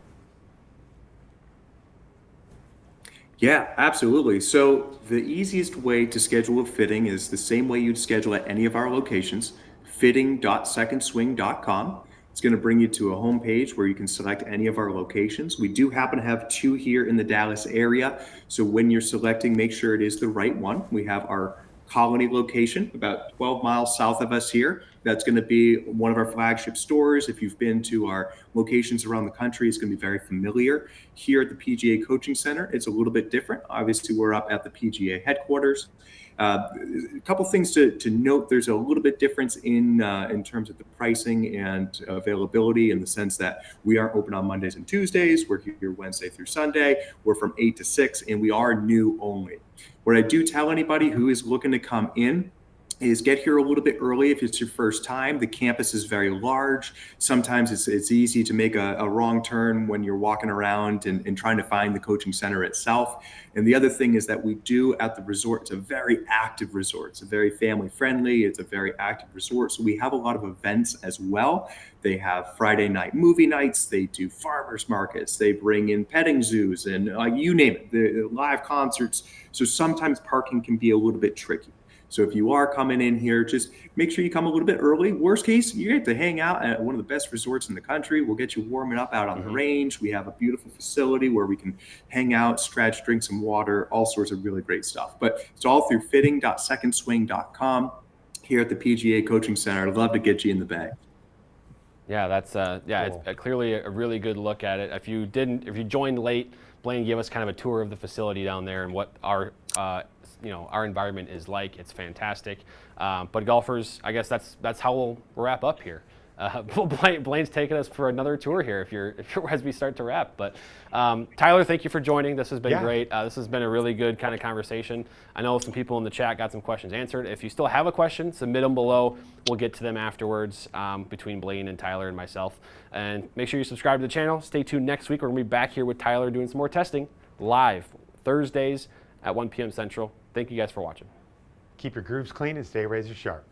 Yeah, absolutely. So the easiest way to schedule a fitting is the same way you'd schedule at any of our locations, fitting.secondswing.com. It's going to bring you to a home page where you can select any of our locations. We do happen to have 2 here in the Dallas area. So when you're selecting, make sure it is the right one. We have our Colony location about 12 miles south of us here. That's going to be one of our flagship stores. If you've been to our locations around the country, it's going to be very familiar. Here at the PGA Coaching Center, it's a little bit different. Obviously, we're up at the PGA headquarters. A couple things to note: there's a little bit difference in terms of the pricing and availability, in the sense that we aren't open on Mondays and Tuesdays. We're here Wednesday through Sunday. We're from 8 to 6, and we are new only. What I do tell anybody who is looking to come in is get here a little bit early if it's your first time. The campus is very large. Sometimes it's easy to make a wrong turn when you're walking around and trying to find the coaching center itself. And the other thing is that we do at the resort, it's a very active resort. It's a very family friendly. It's a very active resort. So we have a lot of events as well. They have Friday night movie nights. They do farmers markets. They bring in petting zoos and you name it, the live concerts. So sometimes parking can be a little bit tricky. So if you are coming in here, just make sure you come a little bit early. Worst case, you get to hang out at one of the best resorts in the country. We'll get you warming up out on the range. We have a beautiful facility where we can hang out, stretch, drink some water, all sorts of really great stuff. But it's all through fitting.secondswing.com here at the PGA Coaching Center. I'd love to get you in the bag. Yeah, that's Cool. It's clearly a really good look at it. If you joined late, Blaine gave us kind of a tour of the facility down there and what our environment is like. It's fantastic. But golfers, I guess that's how we'll wrap up here. Blaine's taking us for another tour here as we start to wrap. But Tyler, thank you for joining. This has been great. This has been a really good kind of conversation. I know some people in the chat got some questions answered. If you still have a question, submit them below. We'll get to them afterwards between Blaine and Tyler and myself. And make sure you subscribe to the channel. Stay tuned next week. We're going to be back here with Tyler doing some more testing live Thursdays at 1 p.m. Central. Thank you guys for watching. Keep your grooves clean and stay razor sharp.